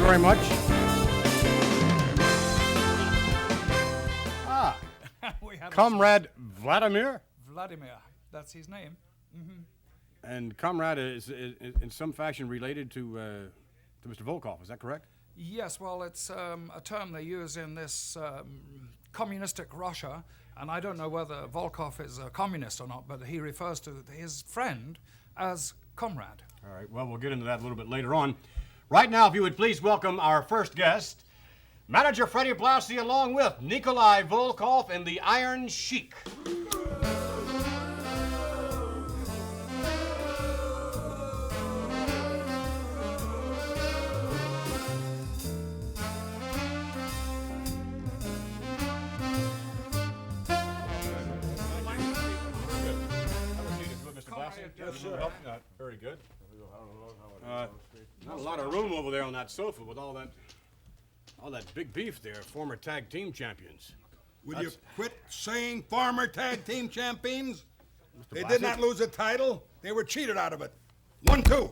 very much. Comrade Vladimir? Vladimir, that's his name. Mm-hmm. And Comrade is in some fashion related to Mr. Volkoff, is that correct? Yes, well, it's a term they use in this communistic Russia, and I don't know whether Volkoff is a communist or not, but he refers to his friend as Comrade. All right, well, we'll get into that a little bit later on. Right now, if you would please welcome our first guest, Manager Freddie Blassie, along with Nikolai Volkoff and the Iron Sheik. Yes, sir. Very good. Not a lot of room over there on that sofa with all that big beef there. Former tag team champions. Will you quit saying former tag team champions? They Blassie? did not lose a title. They were cheated out of it. 1-2.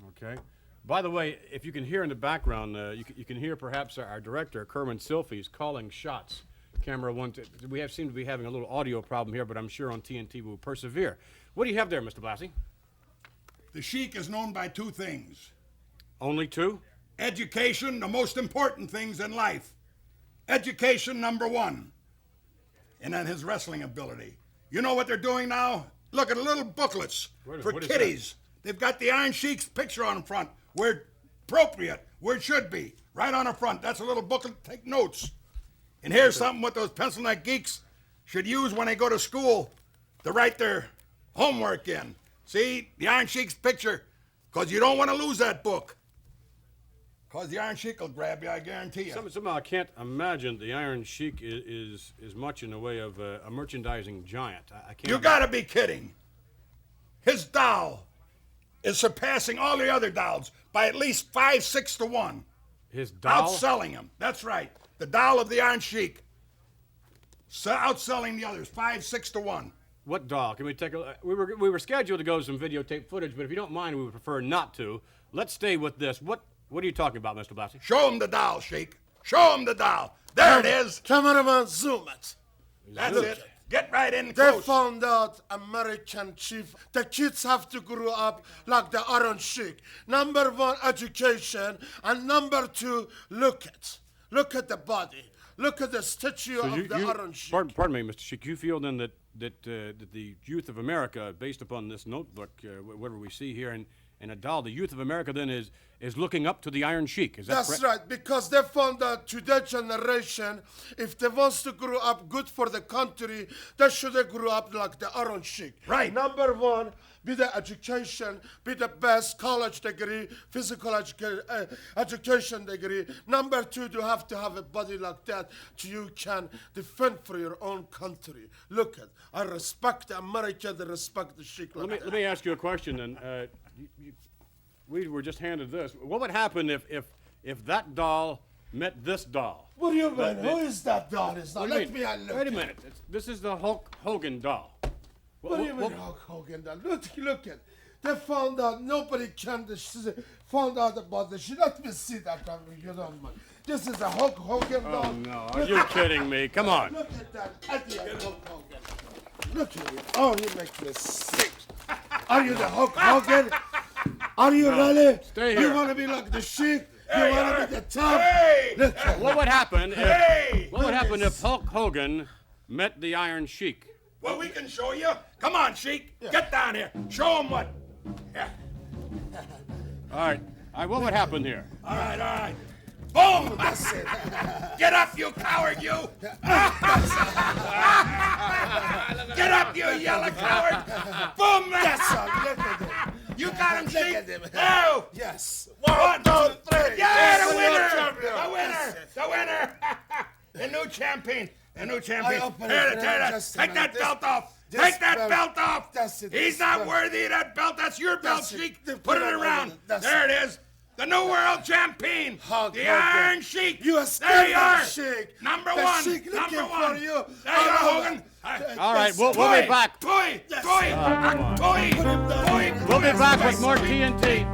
Okay. By the way, if you can hear in the background, you can hear perhaps our director, Kerwin Silfies, calling shots. Camera one. We seem to be having a little audio problem here, but I'm sure on TNT we'll persevere. What do you have there, Mr. Blassie? The Sheik is known by two things. Only two? Education, the most important things in life. Education, number one. And then his wrestling ability. You know what they're doing now? Look at the little booklets for kiddies. They've got the Iron Sheik's picture on the front, where appropriate, where it should be. Right on the front. That's a little booklet. Take notes. And here's something what those pencil neck geeks should use when they go to school to write their homework in. See, the Iron Sheik's picture, because you don't want to lose that book. Because the Iron Sheik will grab you, I guarantee you. Somehow I can't imagine the Iron Sheik is much in the way of a merchandising giant. I can't. You gotta be kidding. His doll is surpassing all the other dolls by at least 5-6 to 1. His doll? Outselling him. That's right. The doll of the Iron Sheik. Outselling the others 5-6 to 1. What doll? Can we take a? We were scheduled to go to some videotape footage, but if you don't mind, we would prefer not to. Let's stay with this. What are you talking about, Mr. Blassie? Show him the doll, Sheik. Show him the doll. There it is. Cameraman, zoom it. That's it. Get right in They close. found out American chief. The kids have to grow up like the Iron Sheik. Number one, education, and number two, look at the body. Look at the statue of the Iron Sheik. Pardon me, Mr. Sheik. You feel then that the youth of America, based upon this notebook, whatever we see here, and a doll, the youth of America then is looking up to the Iron Sheik. Is that correct? That's right, because they found that today's generation, if they want to grow up good for the country, they should grow up like the Iron Sheik. Right. Number one, be the education, be the best college degree, physical education degree. Number two, you have to have a body like that so you can defend for your own country. Look at, I respect America, they respect the Sheik. Let me ask you a question then. We were just handed this. What would happen if that doll met this doll? What do you mean? Who is that doll? Let me look. Wait a minute. This is the Hulk Hogan doll. What do you mean Hulk Hogan doll? Look at. They found out nobody can found out about this. Let me see that doll, if you don't mind. This is a Hulk Hogan doll. Oh no! Are you kidding me? Come on. Look at that idiot Hulk Hogan. Look at it. Oh, you make me sick. Are you the Hulk Hogan? Are you really? Stay here. You want to be like the Sheik? You want to be the top? Hey! Look at What would happen if Hulk Hogan met the Iron Sheik? Well, we can show you. Come on, Sheik. Yeah. Get down here. Show him what. Yeah. All right. What would happen here? All right. Boom! That's it. Get up, you coward, you! Get up, you yellow coward! Boom! That's all. Look at him. You got him, Look Sheik? at him. No! Yes. 1, 2, 3! Yeah, the winner! champion. The winner! The new champion! The new champion! I open it Take for that just a Take that minute. belt off! This Take that belt. belt off! That's it. He's This not belt. worthy of that belt. That's your belt, That's it. Sheik. They Put it put it around. on. That's There it. it is. The new world champion. Hulk the Hogan. Iron Sheik. You there you are. Sheik. Number The one. Sheik looking Number one. for you. There you are, Hogan. All right. We'll be back. We'll be back with more TNT.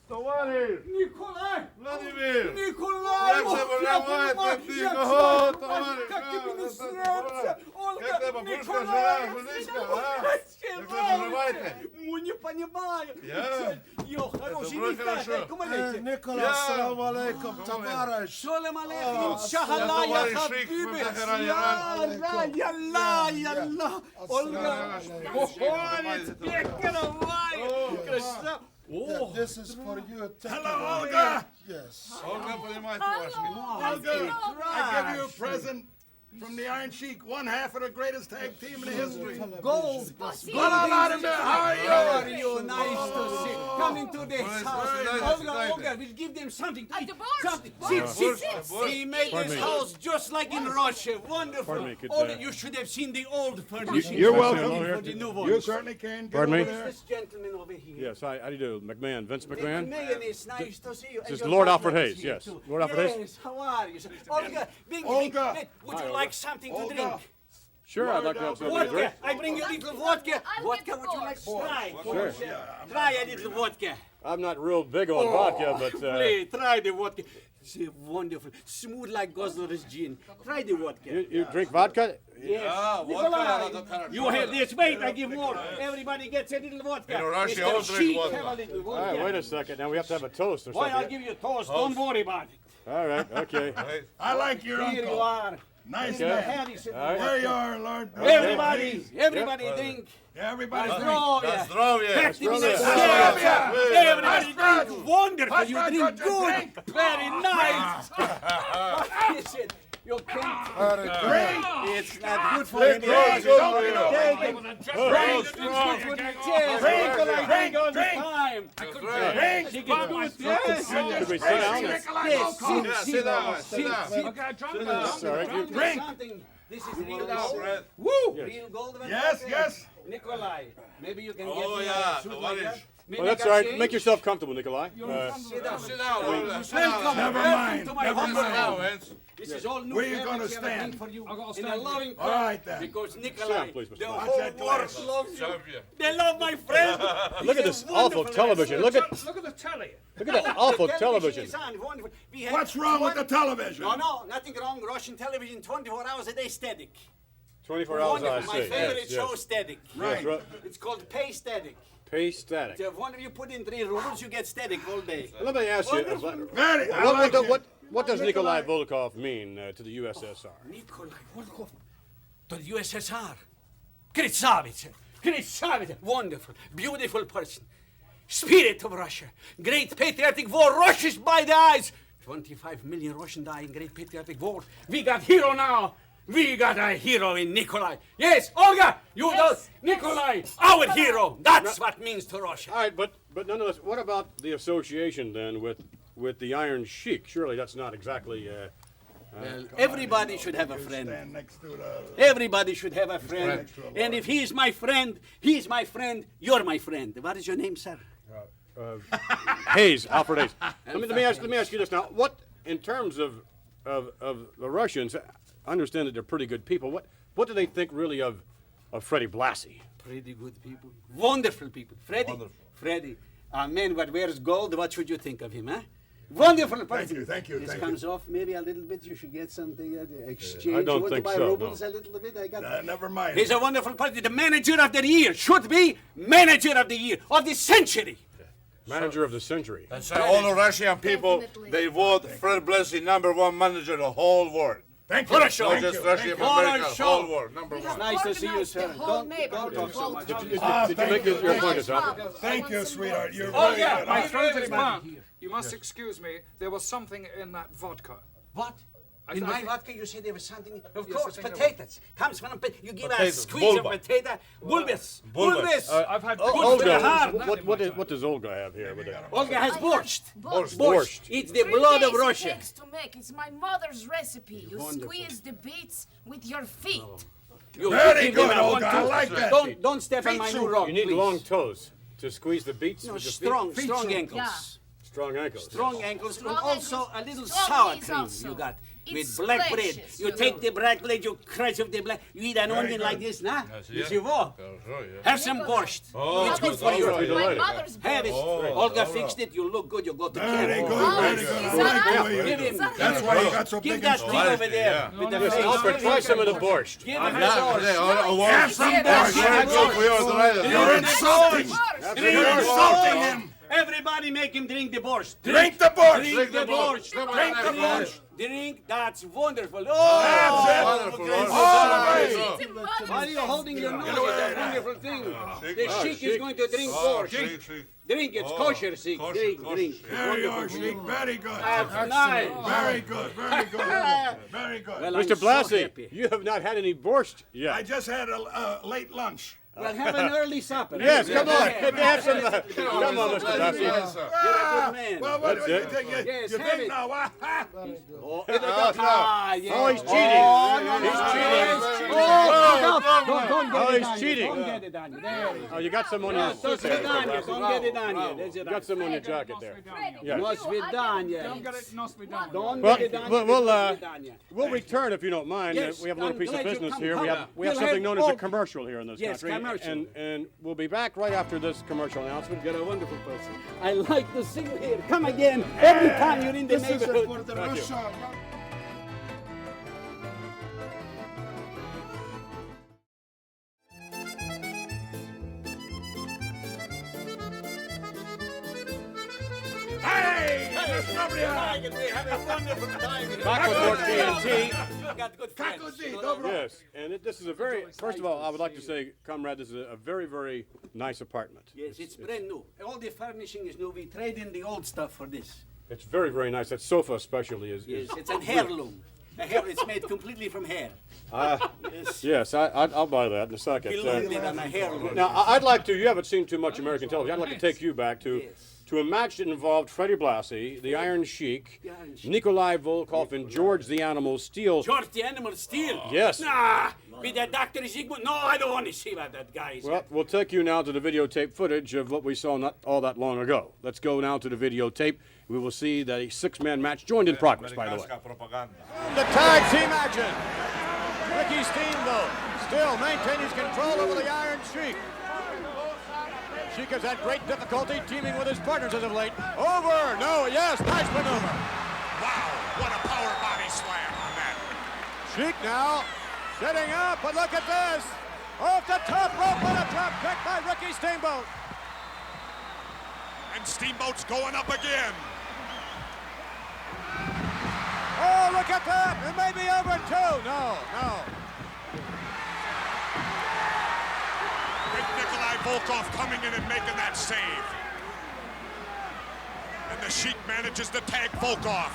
Товариш! Николай! Владимир! Николай! Як це я виживає, понимаю, ти я кого, понимаю, товариш? Как тебе не Як сердце! Ольга, тебе пушка Николай! жира, жуличка, а? Як ви поживаєте? Мы не понимаем! Я? Йо, хороший добро, Николай, хорошо. кому лейте? Николай, assalamu alaikum, товарищ. Шалом алейкум, иншалла, я товарищ Шейк, мы хабиби! захарали Ялла! Ольга! Охонец, перекрывай! Красава! О! This is for you. Take Hello, it away. Olga. Yes. Ольга понимает по-вашки. Olga, I give you a present from the Iron Sheik, one half of the greatest tag team in history. Gold! Hello, Vladimir. How are you? How are you? Nice to see. Come into this house. Nice. Olga, we'll give them something to eat. the borsch. Something. Borsch, Sit. borsch. He made Pardon this me. house just like in Russia. Wonderful. Pardon me, could, Olga, you should have seen the old furnishings. You're Can I say welcome. hello For the here? new You ones. certainly can. Get Pardon me? over there. This gentleman over here. Yes, how do you do? McMahon, Vince McMahon? Mayor, it's nice to see you. This is And your Lord husband Alfred is Hayes, here yes. too. Lord Alfred Hayes? Yes, how are you? Sir? Olga, bring Olga. would you Hi, like Olga. something to Olga. drink? Sure, I'd like to have something to drink. Vodka. I bring you a little vodka. I'll Vodka, get the would you like to borsch. try? Sure. Try a little vodka. I'm not real big on vodka, but Please, try the vodka. It's wonderful. Smooth like Gosler's gin. Try the vodka. you drink vodka? Yes. Ah, Nikolai, vodka. you have this. Wait, I give more. Everybody gets a little vodka. In Russia, Mr. all drink Sheik, vodka. have a little All vodka. right, wait a second. Now we have to have a toast or Why, I'll something. give you a toast. Don't worry about it. All right, okay. I like your Here you uncle. are. Nice Okay. man. Harrison. All right. There you are, Lord. Everybody drink. Everybody drink. Здоровья. Здоровья! Everybody drink. Wonderful. You Hush, drink hush, good. drink. Very nice. Listen, you can't. Drink. It's not good for you. Drink. Don't get over Take it. it. Drink. It's good for the chest. Drink. Nikolai drink all the Drink. time. Drink. She can do it. Yes. Should we sit down? Nikolai Yes. Volkoff. Yeah, sit down, sit down. Sorry. Drink. Something. This is real Sit down, gold. Fred. Woo! Real gold. Yes, yes. Nikolai, maybe you can get Oh, me yeah, a suit the like one that. is- Maybe Well, that's I all can right. change. Make yourself comfortable, Nikolai. Sit down. Sit down, sit Welcome, down. Never welcome mind, to my never home. mind. Now, Vince. This is all new. Where you fare gonna that we have stand? made for you I'll go in stand a here. loving All right, then. because Sit Nikolai, down, please, Mr. the Watch whole that world glass. loves you. Champion. They love my friend. Look at this awful television. Look at Look at the telly. that awful television. Is on, wonderful. We have What's wrong with the television? No, nothing wrong. Russian television, 24 hours a day, static. 24 hours, I Wonderful. My see. favorite Yes, show, yes. static. Yes, right. It's called pay static. Pay static. So if one of you put in 3 rubles, you get static all day. Let me ask you, Very. I like it. what does Nikolai Volkoff mean to the USSR? Nikolai Volkoff to the USSR. Kritsavitsa. Wonderful, beautiful person. Spirit of Russia. Great patriotic war rushes by the eyes. 25 million Russian die in great patriotic war. We got hero now. We got a hero in Nikolai. Yes, Olga, you know Nikolai, our hero. That's what means to Russia. All right, but nonetheless, what about the association then with the Iron Sheik? Surely that's not exactly. Well, everybody should have a friend. Stand next to the. Everybody should have a friend. And if he is my friend, he's my friend, you're my friend. What is your name, sir? Hayes, Alfred Hayes. Let me ask you this now. What, in terms of the Russians, I understand that they're pretty good people. What do they think really of Freddie Blassie? Pretty good people. Wonderful people. Freddie, a man that wears gold, what should you think of him, huh? Wonderful person. thank you, This thank comes off maybe a little bit. You should get something, exchange. I don't you want think to buy so, rubles no. a little bit? I got Never mind. He's a wonderful person. The manager of the year should be manager of the year, of the century. Manager of the century. That's all the Russian people, Definitely. they vote Fred Blassie #1 manager of the whole world. Thank you. What a show. Not just Russia, but What a America, show. whole world, #1. We have Nice to see you, organized sir. the whole Don't neighborhood talk so vote much. for Did you. Did you make your point, Nice Alfred? job. I Thank want you, some sweetheart. more. You're Oh, really yeah, good. my I- throat is bad. You must excuse me. There was something in that vodka. What? I In thought- my vodka, you said there was something. Of Yes, course, I think potatoes. Comes from you give a Potatoes, squeeze bulba. of potato. Bulbous. Bulbous. Bulbous. I've had Oh, good Olga, food. Olga, what does Olga have here with that? Olga has borscht. Borscht. It's the 3 blood days of it Russia. takes to make. It's my mother's recipe. You Wonderful. squeeze the beets with your feet. You Very give them good, a Olga. I 1-2. like that. Don't step on my new rock. You need please. long toes to squeeze the beets No, with your strong feet. ankles. Yeah. Strong ankles. Strong ankles. Strong and also ankles. a little Strong sour knees cream also. you got. It's with black bread. delicious, You take the black bread, you crush of the black. You eat an onion like this, nah? Yes, you will. Have some borscht. It's good for you. My mother's Have it. Olga fixed it. You look good. You go to Very camp. good, very good. I like the way you Give do. him. That's why you got so Give big that and tea strong. over there with the Listen, Alfred, face. try some of the borscht. Give him the borscht. Have some borscht. You're insulting. You're insulting him. Everybody make him drink the borscht. Drink the borscht. Drink the borscht. Drink the borscht. Drink. That's wonderful. That's Oh, it. okay. All Why are you holding your nose at that wonderful thing? The Sheik is going to drink borscht. Drink, it's kosher, Sheik. Drink. There you are, Sheik. Very good. That's nice. Very good. Very good. Very good. Well, I'm Mr. so Blassie, happy. you have not had any borscht I yet. just had a late lunch. Well, have an early supper. Yes, come on. Have some. Come on, Mr. Blassie. You're a good man. Well, what That's do you it. think? Yes, You have think it. now? Yeah. Oh, he's cheating. He's cheating. Oh, he's cheating. Don't get it on you. There it is. Oh, you got some on your До свидания. Don't get it on you. There's You it. got some on your jacket there. До Yes. свидания. Don't get it, no свидания. Don't Well, get it on we'll, you. we'll, До uh, свидания. we'll return if you don't mind. Yes, We have a little I'm piece of glad you business come. here. We Come. have You'll something have known as a all- commercial here in this Yes, country. commercial. And we'll be back right after this commercial announcement. You're a wonderful person. I like to see you here. Come again every time you're in the This is for neighborhood. the Russia. Hey! Mr. Gabriel! We have a wonderful time. Back with more TNT. You got good friends. Yes, and this is a very, first of all, I would like to say, comrade, this is a very, very nice apartment. Yes, it's brand new. All the furnishing is new. We trade in the old stuff for this. It's very, very nice. That sofa especially is. Yes, it's an heirloom. It's made completely from hair. Yes. Yes, I'll buy that in a second. We learned it on a heirloom. Now, I'd like to, you haven't seen too much American television, I'd like to take you back to a match that involved Freddie Blassie, the Iron Sheik, The Iron Sheik. Nikolai Volkoff, and George the Animal Steele. George the Animal Steel. Yes. Nah, with that Dr. Zygmunt. No, I don't want to see what that guy is. Well, we'll take you now to the videotape footage of what we saw not all that long ago. Let's go now to the videotape. We will see that a six-man match joined in progress, by the way. The tag team action. Ricky Steamboat still maintaining his control over the Iron Sheik. Sheik has had great difficulty teaming with his partners as of late. Over, no, yes, nice maneuver. Wow, what a power body slam on that. Sheik now getting up, but look at this. Off the top rope and a drop kick by Ricky Steamboat. And Steamboat's going up again. Oh, look at that. It may be over too. No. Big Nikolai Volkoff coming in and making that save. And the Sheik manages to tag Volkoff.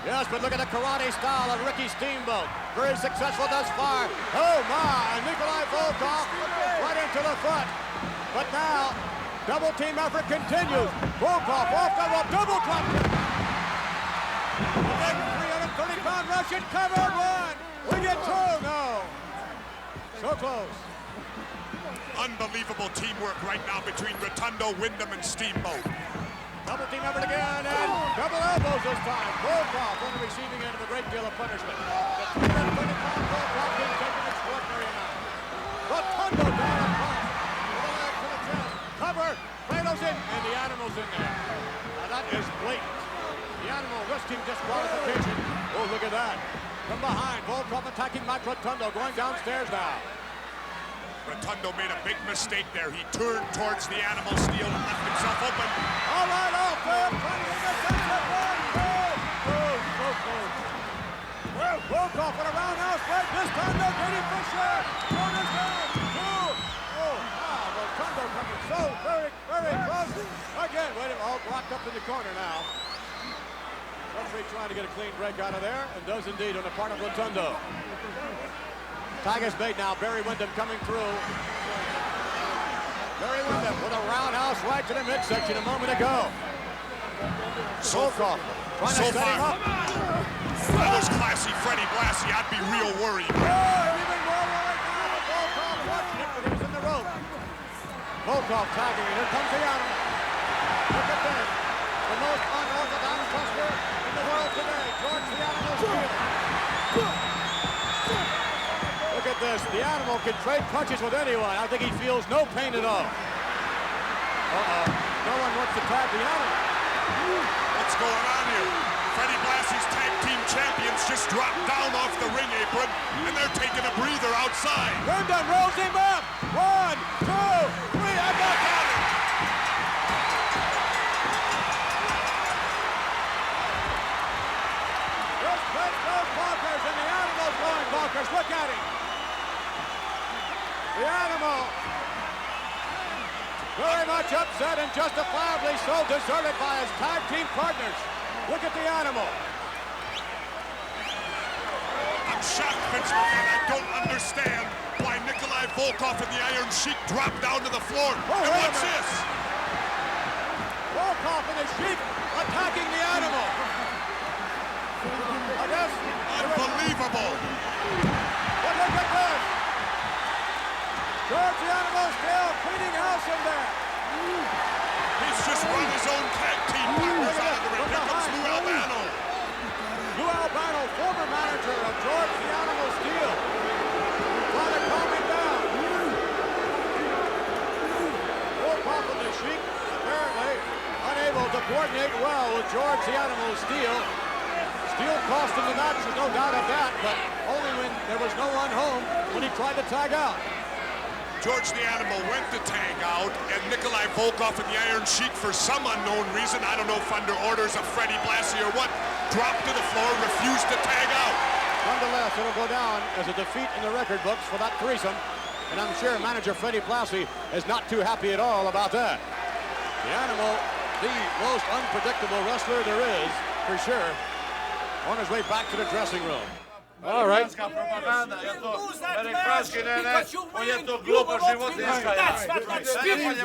Yes, but look at the karate style of Ricky Steamboat. Very successful thus far. Oh my, Nikolai Volkoff right into the foot. But now, double team effort continues. Volkoff off the rope, double drop kick. The 330-pound Russian covered one. We get two, no. So close. Unbelievable teamwork right now between Rotundo, Wyndham, and Steamboat. Double team effort again, and double elbows this time. Volkoff on the receiving end of a great deal of punishment. The 330-pound Volkoff didn't take an extraordinary amount. Rotundo down on top. With a leg to the chest. Cover. Plato's in, and the animal's in there. Now that is blatant. The animal risking disqualification. Oh, look at that. From behind, Volkoff attacking Mike Rotundo, going downstairs now. Rotundo made a big mistake there. He turned towards the animal steel and left himself open. All right, off there, trying to get the center. So close. Well, Volkoff with a roundhouse right. This time they're getting for sure. One is down. Two. Oh, wow. Rotundo coming so very, very close. Again, waiting, all blocked up in the corner now. Referee trying to get a clean break out of there, and does indeed on the part of Rotundo. Tag is made now. Barry Wyndham coming through. Barry Wyndham with a roundhouse right to the midsection a moment ago. Volkoff trying to set him up. That was classy Freddie Blassie. I'd be real worried. Oh, even more worried now with Volkoff watching it, but he was in the rope. Volkoff tagging, and here comes the animal. Look at this. The most unorthodox wrestler in the world today. George the Animal Steele. Look at this. The Animal can trade punches with anyone. I think he feels no pain at all. Uh-oh. No one wants to tag the Animal. What's going on here? Freddie Blassie's tag team champions just dropped down off the ring apron, and they're taking a breather outside. Herndon rolls him up. 1, 2, 3. I got it. There's Prince goes bonkers, and the Animal's going bonkers. Look at him. The Animal, very much upset and justifiably so, deserted by his tag team partners. Look at the Animal. I'm shocked, Vince McMahon. I don't understand why Nikolai Volkoff and the Iron Sheik dropped down to the floor. And what's this? Volkoff and the Sheik attacking the Animal. I guess. Unbelievable. But look at this. George the Animal still cleaning house in there. He's just run his own tag team partners out of the ring. Here comes Lou Albano. Lou Albano, former manager of George the Animal Steele. Trying to calm him down. Volkoff and the Sheik apparently unable to coordinate well with George the Animal Steele. Steele cost him the match, no doubt of that, but only when there was no one home when he tried to tag out. George the Animal went to tag out, and Nikolai Volkoff and the Iron Sheik, for some unknown reason, I don't know if under orders of Freddie Blassie or what, dropped to the floor, refused to tag out. Nonetheless, it'll go down as a defeat in the record books for that threesome, and I'm sure manager Freddie Blassie is not too happy at all about that. The Animal, the most unpredictable wrestler there is, for sure, on his way back to the dressing room. All right. That's what spirit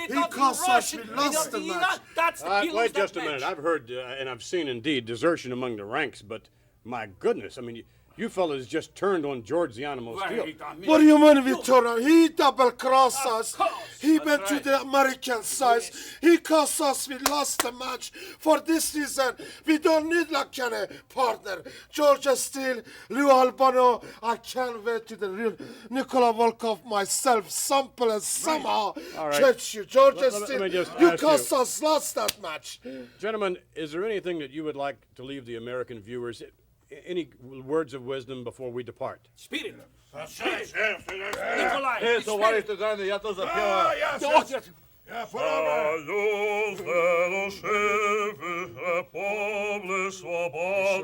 He cost us, we lost the match. That's the Wait just a minute. I've heard and I've seen indeed desertion among the ranks, but my goodness, I mean, you fellas just turned on George the Animal Steele. What do you mean we told him? He double-crossed us. He went to the American side. He cost us. We lost the match. For this reason, we don't need like a partner. George Steele, Lou Albano. I can't wait to the real Nikolai Volkoff myself. Sample and somehow catch you. George Steele, you cost us. Lost that match. Gentlemen, is there anything that you would like to leave the American viewers? Any words of wisdom before we depart? Spirit. Nikolai.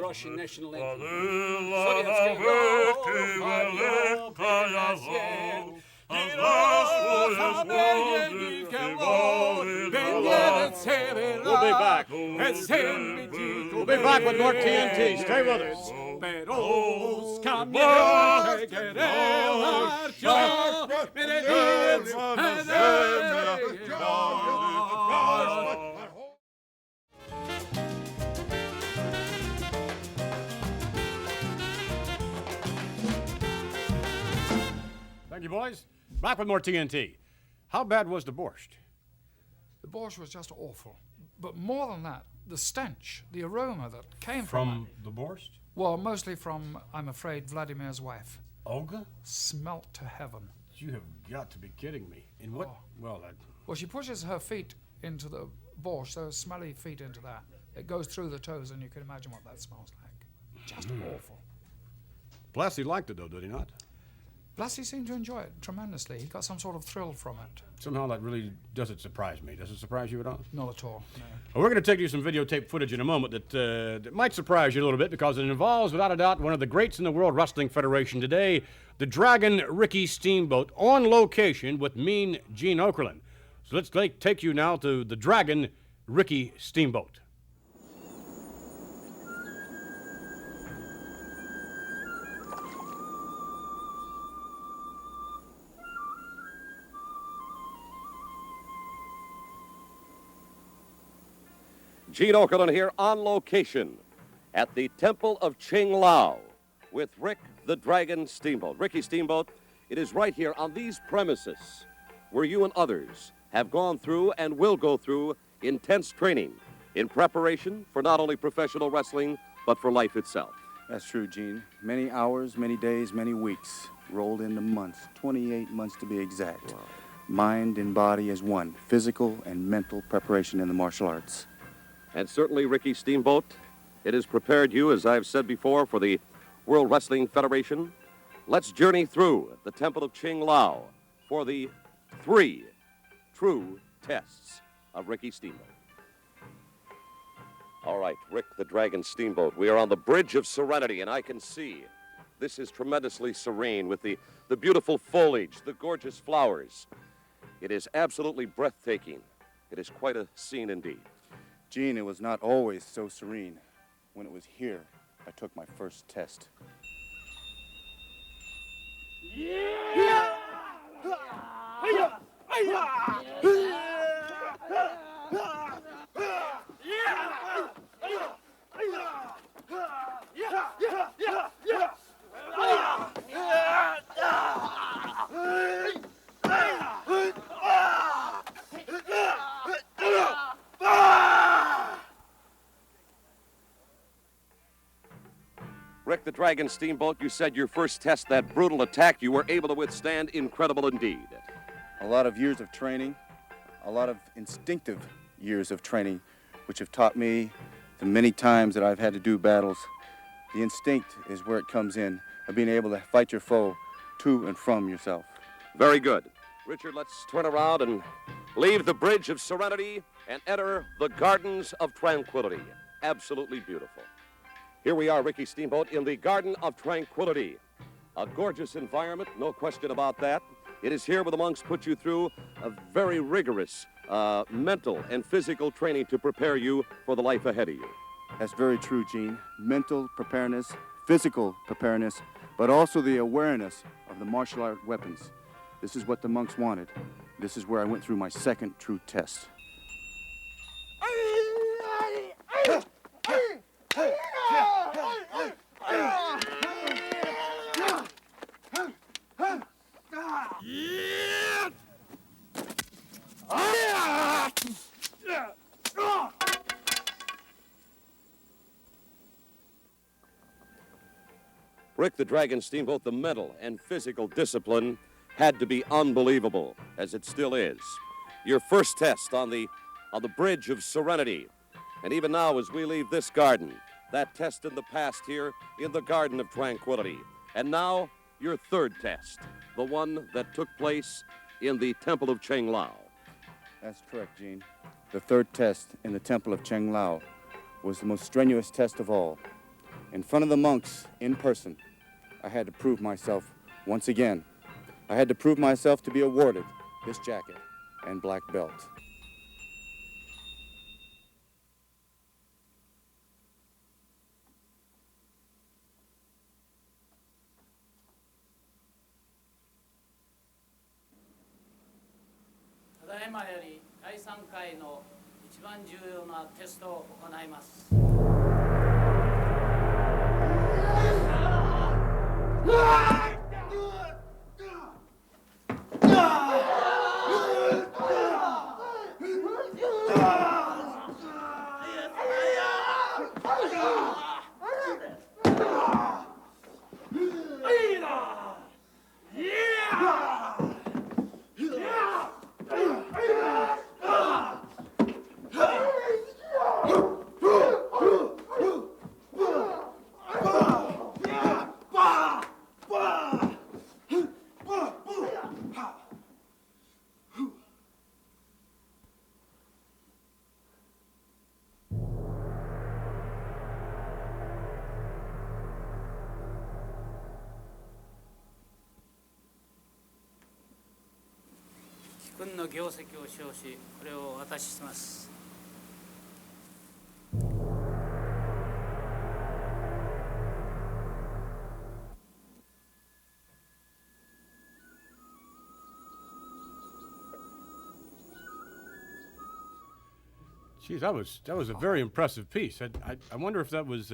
Russian national anthem. We'll be back. We'll be back with more TNT. Stay with us. Thank you, boys. Back with more TNT. How bad was the borscht? The borscht was just awful. But more than that, the stench, the aroma that came from From the borscht? well, mostly from, I'm afraid, Vladimir's wife. Olga? Smelt to heaven. You have got to be kidding me. In what? Well, Well, she pushes her feet into the borscht, those smelly feet into that. It goes through the toes, and you can imagine what that smells like. Just awful. Blassie liked it, though, did he not? Blassie seemed to enjoy it tremendously. He got some sort of thrill from it. Somehow that really doesn't surprise me. Does it surprise you at all? Not at all, no. Well, we're going to take you some videotape footage in a moment that might surprise you a little bit because it involves, without a doubt, one of the greats in the World Wrestling Federation today, the Dragon Ricky Steamboat, on location with Mean Gene Okerlund. So let's take you now to the Dragon Ricky Steamboat. Gene Okerlund here on location at the Temple of Ching Lao with Rick the Dragon Steamboat. Ricky Steamboat, it is right here on these premises where you and others have gone through and will go through intense training in preparation for not only professional wrestling, but for life itself. That's true, Gene. Many hours, many days, many weeks, rolled into months, 28 months to be exact. Wow. Mind and body as one, physical and mental preparation in the martial arts. And certainly, Ricky Steamboat, it has prepared you, as I've said before, for the World Wrestling Federation. Let's journey through the Temple of Ching Lao for the 3 true tests of Ricky Steamboat. All right, Rick the Dragon Steamboat, we are on the Bridge of Serenity, and I can see this is tremendously serene with the beautiful foliage, the gorgeous flowers. It is absolutely breathtaking. It is quite a scene indeed. Gene, it was not always so serene. When it was here, I took my first test. Rick the Dragon Steamboat, you said your first test, that brutal attack, you were able to withstand. Incredible indeed. A lot of years of training, a lot of instinctive years of training, which have taught me the many times that I've had to do battles. The instinct is where it comes in, of being able to fight your foe to and from yourself. Very good. Richard, let's turn around and leave the Bridge of Serenity and enter the Gardens of Tranquility. Absolutely beautiful. Here we are, Ricky Steamboat, in the Garden of Tranquility. A gorgeous environment, no question about that. It is here where the monks put you through a very rigorous mental and physical training to prepare you for the life ahead of you. That's very true, Gene. Mental preparedness, physical preparedness, but also the awareness of the martial art weapons. This is what the monks wanted. This is where I went through my second true test. Rick the Dragon Steamboat, the mental and physical discipline had to be unbelievable, as it still is. Your first test on the Bridge of Serenity. And even now, as we leave this garden, that test in the past here in the Garden of Tranquility. And now, your third test, the one that took place in the Temple of Ching Lao. That's correct, Gene. The third test in the Temple of Ching Lao was the most strenuous test of all. In front of the monks, in person, I had to prove myself once again. I had to prove myself to be awarded this jacket and black belt. Geez, that was a very impressive piece. I wonder if that was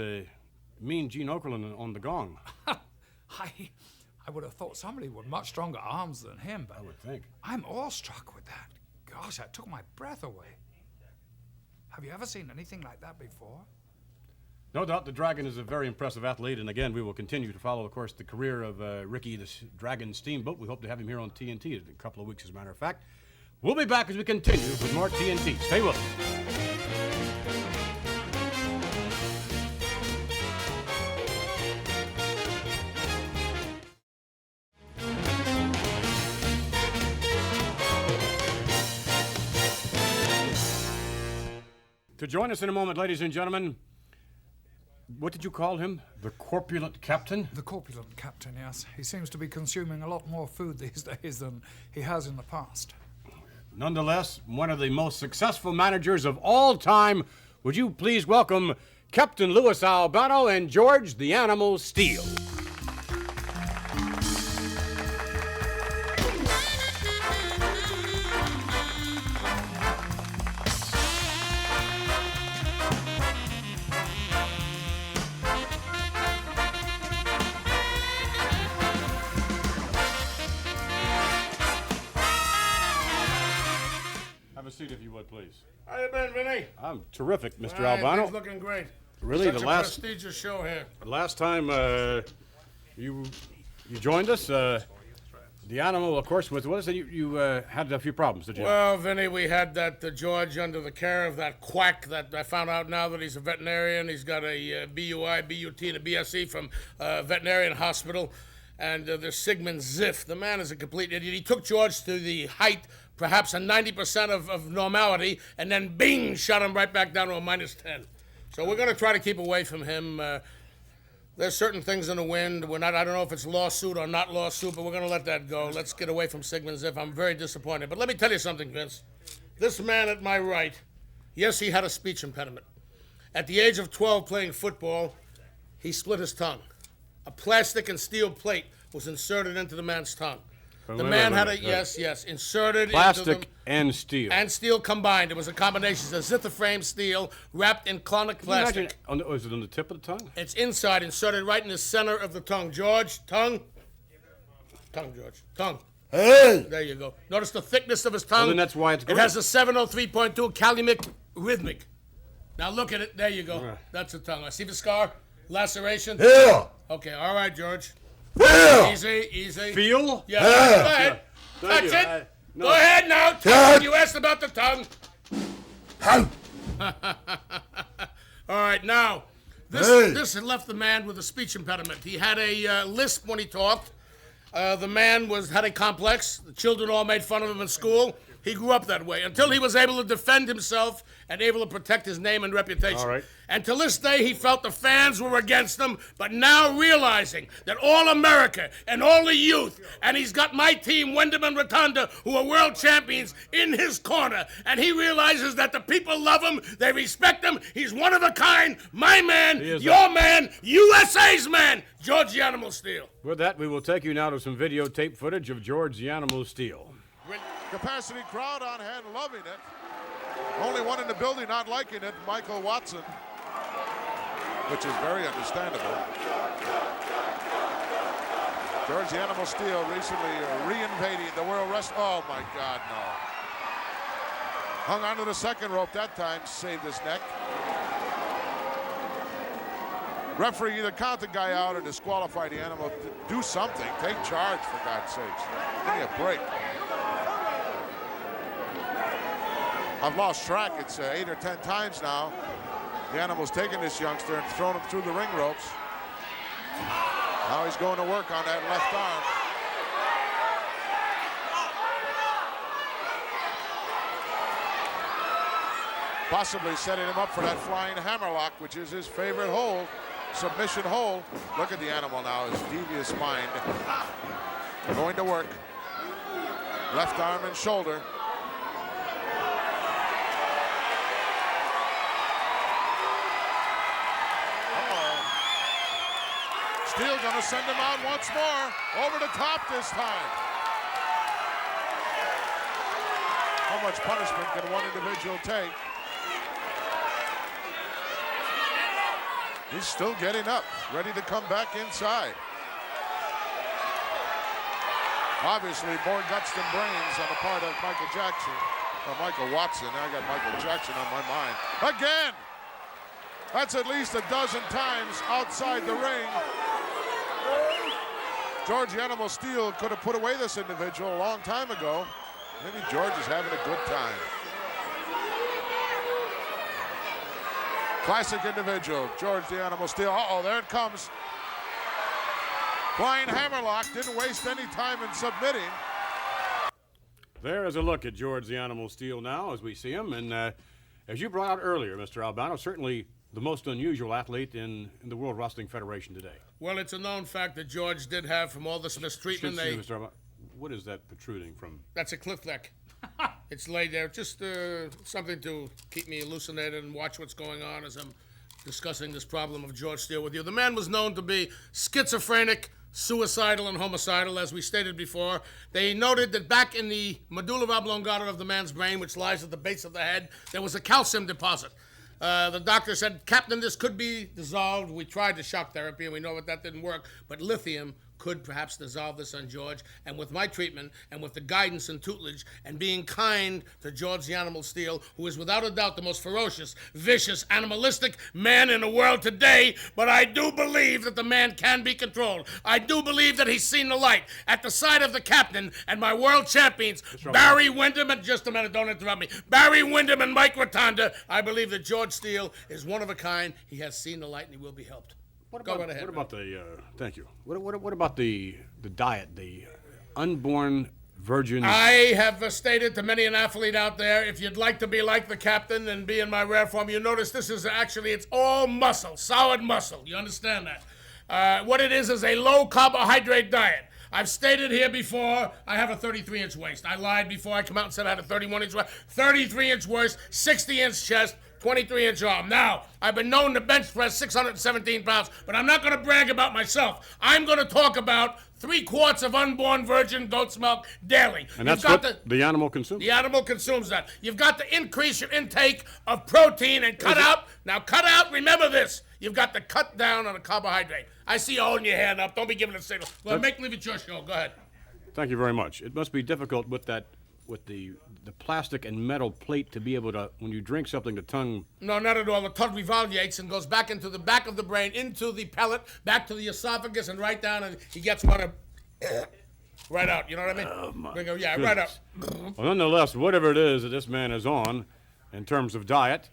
Mean Gene Okerlund on the gong. I would have thought somebody with much stronger arms than him, but I would think. I'm awestruck with that. Gosh, that took my breath away. Have you ever seen anything like that before? No doubt the Dragon is a very impressive athlete, and again, we will continue to follow, of course, the career of Ricky the Dragon Steamboat. We hope to have him here on TNT in a couple of weeks, as a matter of fact. We'll be back as we continue with more TNT. Stay with us. To join us in a moment, ladies and gentlemen, what did you call him? The corpulent captain? The corpulent captain, yes. He seems to be consuming a lot more food these days than he has in the past. Nonetheless, one of the most successful managers of all time. Would you please welcome Captain Lou Albano and George the Animal Steele? Have a seat, if you would, please. How you been, Vinny? I'm terrific, Mr. All right, Albano. things looking great. Really, Such the a last prestigious show here. last time you joined us, the animal, of course, was what is it? You had a few problems, did you? Well, Vinny, we had that George under the care of that quack that I found out now that he's a veterinarian. He's got a BUI, BUT, and a BSc from veterinarian hospital. And there's Sigmund Ziff. The man is a complete idiot. He took George to the height, perhaps a 90% of normality, and then bing, shot him right back down to a -10. So we're going to try to keep away from him. There's certain things in the wind. I don't know if it's lawsuit or not lawsuit, but we're going to let that go. Let's get away from Sigmund Ziff. I'm very disappointed. But let me tell you something, Vince. This man at my right, yes, he had a speech impediment. At the age of 12 playing football, he split his tongue. A plastic and steel plate was inserted into the man's tongue. The man had a, yes, inserted plastic into and steel. And steel combined. It was a combination. It's a zither-frame steel wrapped in clonic plastic. Was it on the tip of the tongue? It's inside, inserted right in the center of the tongue. George, tongue. Tongue, George. Tongue. Hey! There you go. Notice the thickness of his tongue. Well, then that's why it's It great. has a 703.2 calumic rhythmic. Now look at it. There you go. Right. That's the tongue. I see the scar? Laceration? Here! Okay, all right, George. Here! Easy, easy. Feel? Yeah, Here! go ahead. Thank Touch you. it. No. Go ahead now. Touch it. You asked about the tongue. All right, now, this had left the man with a speech impediment. He had a lisp when he talked. The man had a complex. The children all made fun of him in school. He grew up that way until he was able to defend himself and able to protect his name and reputation. All right. And to this day, he felt the fans were against him, but now realizing that all America and all the youth, and he's got my team, Wyndham and Rotunda, who are world champions, in his corner, and he realizes that the people love him, they respect him, he's one of a kind, my man, your man, USA's man, George the Animal Steele. With that, we will take you now to some videotape footage of George the Animal Steele. Capacity crowd on hand, loving it. Only one in the building not liking it, Michael Watson, which is very understandable. George the Animal Steele recently reinvading the World Wrestling. Oh my God, no. Hung onto the second rope that time, saved his neck. Referee either count the guy out or disqualify the animal. Do something, take charge for God's sakes. Give me a break. I've lost track. It's 8 or 10 times now. The animal's taken this youngster and thrown him through the ring ropes. Now he's going to work on that left arm. Possibly setting him up for that flying hammerlock, which is his favorite hold, submission hold. Look at the animal now, his devious mind. Going to work. Left arm and shoulder. Steele gonna send him out once more. Over the top this time. How much punishment can one individual take? He's still getting up, ready to come back inside. Obviously, more guts than brains on the part of Michael Jackson. Or Michael Watson. Now I got Michael Jackson on my mind. Again! That's at least a dozen times outside the ring. George the Animal Steel could have put away this individual a long time ago. Maybe George is having a good time. Classic individual, George the Animal Steel. Uh-oh, there it comes. Flying hammerlock, didn't waste any time in submitting. There is a look at George the Animal Steel now as we see him. And as you brought out earlier, Mr. Albano, certainly the most unusual athlete in the World Wrestling Federation today. Well, it's a known fact that George did have from all this mistreatment. Mr. Albano, what is that protruding from? That's a cliff neck. It's laid there. Just something to keep me elucidated and watch what's going on as I'm discussing this problem of George Steele with you. The man was known to be schizophrenic, suicidal, and homicidal, as we stated before. They noted that back in the medulla oblongata of the man's brain, which lies at the base of the head, there was a calcium deposit. The doctor said, Captain, this could be dissolved. We tried the shock therapy, and we know that didn't work, but lithium could perhaps dissolve this on George. And with my treatment, and with the guidance and tutelage, and being kind to George the Animal Steel, who is without a doubt the most ferocious, vicious, animalistic man in the world today, but I do believe that the man can be controlled. I do believe that he's seen the light. At the side of the captain and my world champions, Barry Windham, and just a minute, don't interrupt me, Barry Windham and Mike Rotonda, I believe that George Steele is one of a kind. He has seen the light and he will be helped. What about the? Thank you. What about the diet? The unborn virgins. I have stated to many an athlete out there, if you'd like to be like the captain and be in my rare form, you notice this is actually, it's all muscle, solid muscle. You understand that? What it is a low carbohydrate diet. I've stated here before, I have a 33-inch waist. I lied before I come out and said I had a 31-inch waist, 33-inch waist, 60-inch chest, 23-inch arm. Now, I've been known to bench press 617 pounds, but I'm not going to brag about myself. I'm going to talk about 3 quarts of unborn virgin goat's milk daily. And that's what the animal consumes? The animal consumes that. You've got to increase your intake of protein and cut out, remember this, you've got to cut down on the carbohydrate. I see you holding your hand up. Don't be giving a signal. Well, make leave it your show. Go ahead. Thank you very much. It must be difficult with the plastic and metal plate to be able to, when you drink something, the tongue... No, not at all. The tongue revolvates and goes back into the back of the brain, into the pellet, back to the esophagus, and right down, and he gets one of... right out, you know what I mean? Oh, my yeah, right out. Well, nonetheless, whatever it is that this man is on, in terms of diet,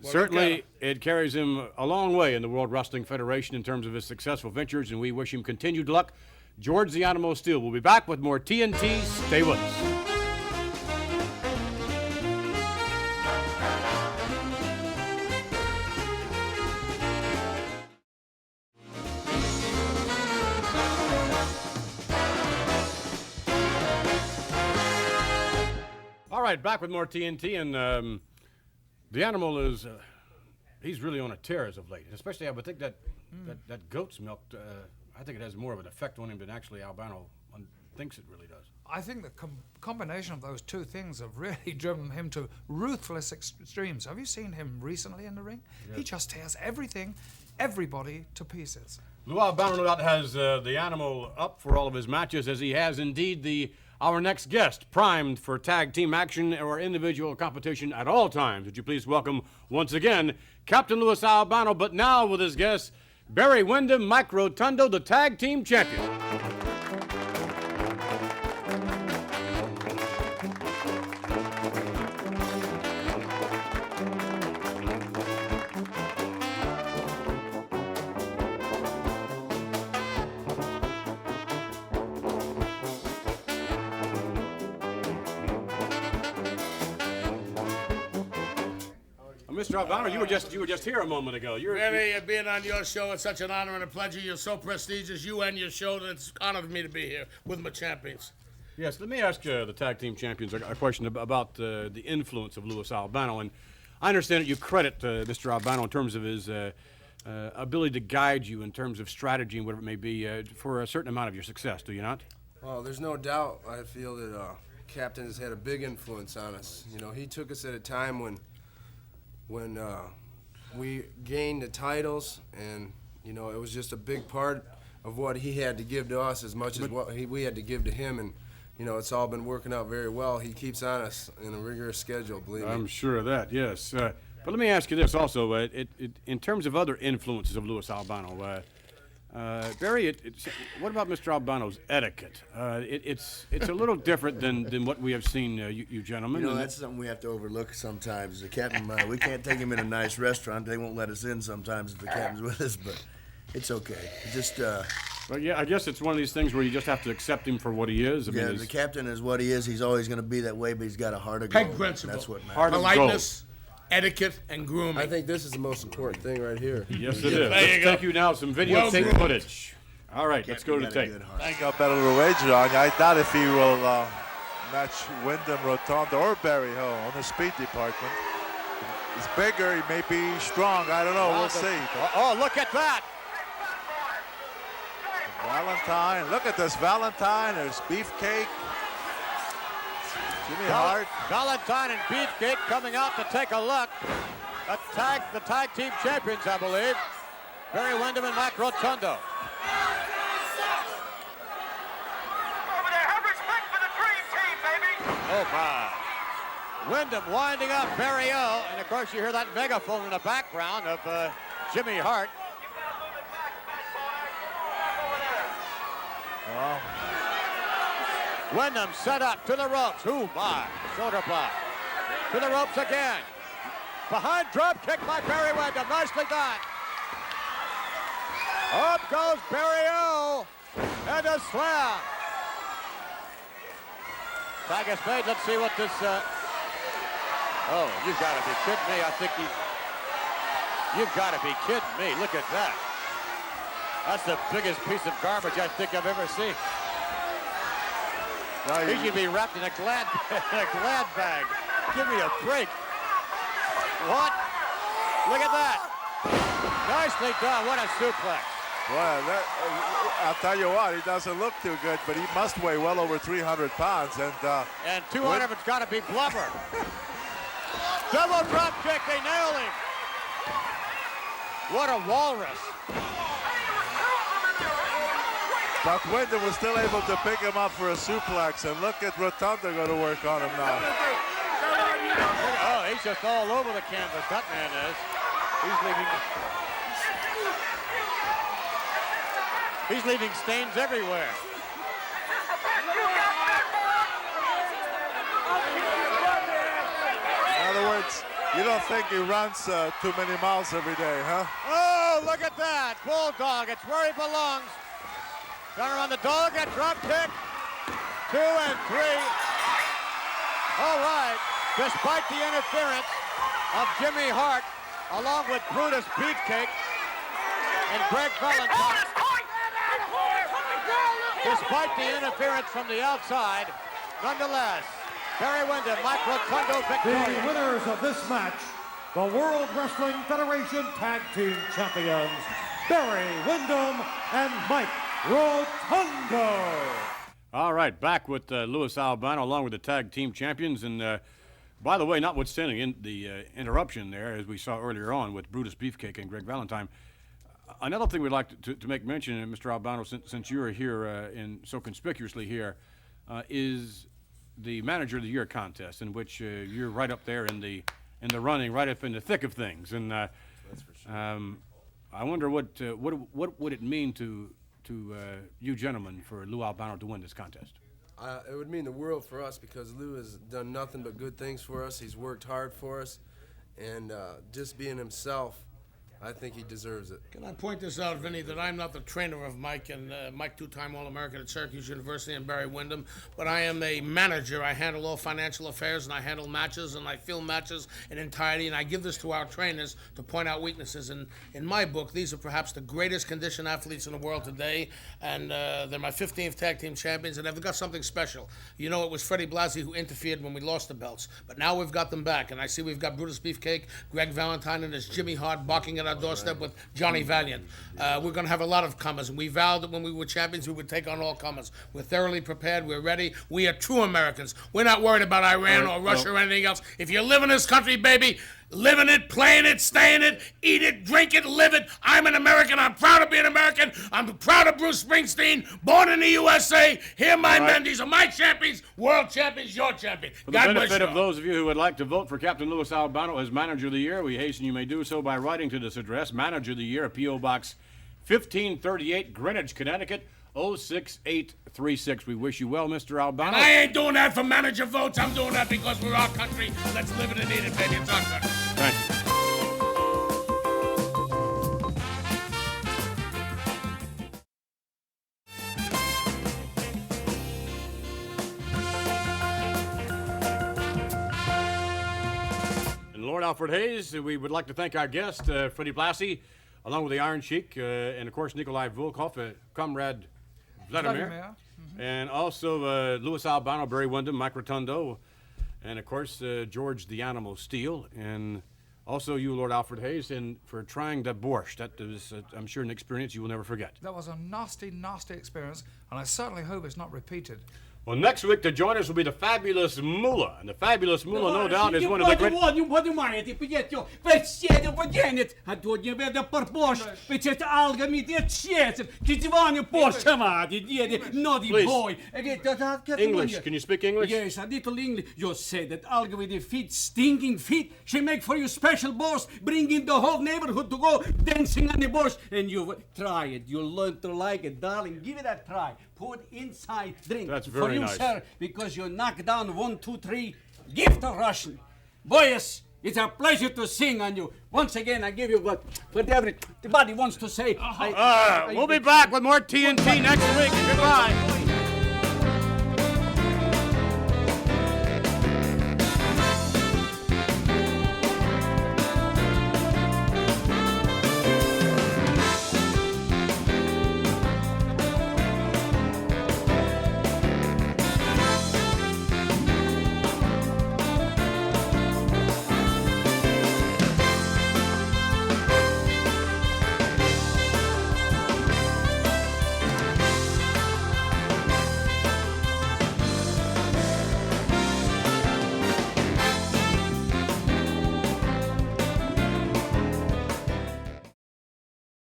certainly it carries him a long way in the World Wrestling Federation in terms of his successful ventures, and we wish him continued luck. George the Animal Steel will be back with more TNT. Stay with us. All right, back with more TNT, and the animal is, he's really on a tear as of late. Especially, I would think that goat's milk, I think it has more of an effect on him than actually Albano thinks it really does. I think the combination of those two things have really driven him to ruthless extremes. Have you seen him recently in the ring? Yes. He just tears everybody to pieces. Lou Albano no doubt has the animal up for all of his matches, as he has indeed our next guest, primed for tag team action or individual competition at all times. Would you please welcome once again Captain Lou Albano, but now with his guest, Barry Windham, Mike Rotundo, the tag team champion. Mr. Albano, you were just here a moment ago. Really, being on your show, it's such an honor and a pleasure. You're so prestigious, you and your show, that it's an honor for me to be here with my champions. Yes, let me ask the tag team champions a question about the influence of Lou Albano. And I understand that you credit Mr. Albano in terms of his ability to guide you in terms of strategy and whatever it may be for a certain amount of your success, do you not? Well, there's no doubt. I feel that Captain has had a big influence on us. You know, he took us at a time when we gained the titles, and you know, it was just a big part of what he had to give to us as much as what we had to give to him, and you know, it's all been working out very well. He keeps on us in a rigorous schedule, believe me. I'm sure of that, yes. But let me ask you this also. In terms of other influences of Lou Albano, Barry, what about Mr. Albano's etiquette? It's a little different than what we have seen you gentlemen. You know, that's something we have to overlook sometimes. The captain, we can't take him in a nice restaurant. They won't let us in sometimes if the captain's with us, but it's okay. Just. Well, yeah, I guess it's one of these things where you just have to accept him for what he is. I mean, the captain is what he is. He's always going to be that way, but he's got a heart of Peg gold. principle. That's what matters. Heart of Politeness, etiquette, and grooming. I think this is the most important thing right here. Yes, it is. Let's take you now some videotape footage. All right, let's go to the tape. I got better to wager on. I doubt if he will match Wyndham, Rotundo, or Barry Ho on the speed department. He's bigger. He may be strong. I don't know. We'll see. Oh, look at that. Valentine. Look at this. Valentine. There's Beefcake. Jimmy Hart. Valentine and Beefcake coming out to take a look. The tag team champions, I believe. Barry Windham and Mike Rotundo. Oh, my. Wyndham winding up Barry O. And, of course, you hear that megaphone in the background of Jimmy Hart. Wyndham set up to the ropes. Oh, my. Shoulder block. To the ropes again. Behind drop kick by Barry Windham. Nicely done. Up goes Barry O. And a slam. Tag is made. Let's see what this... Oh, you've got to be kidding me. I think You've got to be kidding me. Look at that. That's the biggest piece of garbage I think I've ever seen. He should be wrapped in a glad bag. Give me a break. What? Look at that. Nicely done. What a suplex. Well, I'll tell you what, he doesn't look too good, but he must weigh well over 300 pounds. And 200 of it's got to be blubber. Double drop kick. They nailed him. What a walrus. But Wyndham was still able to pick him up for a suplex, and look at Rotundo going to work on him now. Oh, he's just all over the canvas, that man is. He's leaving stains everywhere. In other words, you don't think he runs too many miles every day, huh? Oh, look at that. Bulldog, it's where he belongs. Down around the dog, a drop kick. 2 and 3. All right. Despite the interference of Jimmy Hart, along with Brutus Beefcake and Greg Valentine. Despite the interference from the outside, nonetheless, Barry Windham, Mike Rotundo victorious. The winners of this match, the World Wrestling Federation Tag Team Champions, Barry Windham and Mike Rotundo. All right, back with Lou Albano along with the tag team champions. And by the way, notwithstanding the interruption there, as we saw earlier on with Brutus Beefcake and Greg Valentine, another thing we'd like to make mention, Mr. Albano, since you're here and so conspicuously here, is the Manager of the Year contest, in which you're right up there in the running, right up in the thick of things. And that's for sure. I wonder what would it mean to you gentlemen for Lou Albano to win this contest? It would mean the world for us because Lou has done nothing but good things for us. He's worked hard for us, and just being himself, I think he deserves it. Can I point this out, Vinny, that I'm not the trainer of Mike, and Mike, two-time All-American at Syracuse University, and Barry Windham, but I am a manager. I handle all financial affairs, and I handle matches, and I film matches in entirety, and I give this to our trainers to point out weaknesses. And in my book, these are perhaps the greatest conditioned athletes in the world today, and they're my 15th tag team champions, and they've got something special. You know, it was Freddie Blassie who interfered when we lost the belts, but now we've got them back, and I see we've got Brutus Beefcake, Greg Valentine, and there's Jimmy Hart barking at our doorstep with Johnny Valiant. We're going to have a lot of comers, and we vowed that when we were champions, we would take on all comers. We're thoroughly prepared. We're ready. We are true Americans. We're not worried about Iran or Russia or anything else. If you live in this country, baby, living it, playing it, staying it, eat it, drink it, live it. I'm an American. I'm proud to be an American. I'm proud of Bruce Springsteen, born in the USA. Here my men. These are my champions, world champions, your champion. For the God bless benefit you. of those of you who would like to vote for Captain Lou Albano as Manager of the Year, we hasten you may do so by writing to this address, Manager of the Year, P.O. Box 1538, Greenwich, Connecticut, 06836. We wish you well, Mr. Albano. And I ain't doing that for manager votes. I'm doing that because we're our country. Let's live it and eat it, baby. It's our country. Thank you. And Lord Alfred Hayes, we would like to thank our guest, Freddie Blassie, along with the Iron Sheik, and of course Nikolai Volkoff, Comrade Vladimir. And also Louis Albano, Barry Windham, Mike Rotundo, and of course George the Animal Steele, and also you, Lord Alfred Hayes, and for trying that borsch. That was, I'm sure, an experience you will never forget. That was a nasty, nasty experience, and I certainly hope it's not repeated. Well, next week to join us will be the Fabulous Mullah, and the Fabulous Mullah, no doubt, is one of the great... You понимаете, приятель, все поденет, а то не веда порбош, ведь это алгами детчесов, кидиване поршамади, деди, naughty boy. English, can you speak English? Yes, a little English. You say that alga with the feet, stinking feet, she make for you special boss, bring in the whole neighborhood to go dancing on the boss, and you try it, you'll learn to like it, darling, give it a try. Put inside drink. That's very for you, nice. sir, because you knock down 1, 2, 3. Gift of Russian. Boys, it's a pleasure to sing on you. Once again, I give you whatever everybody wants to say. We'll be back with more TNT next week. Goodbye.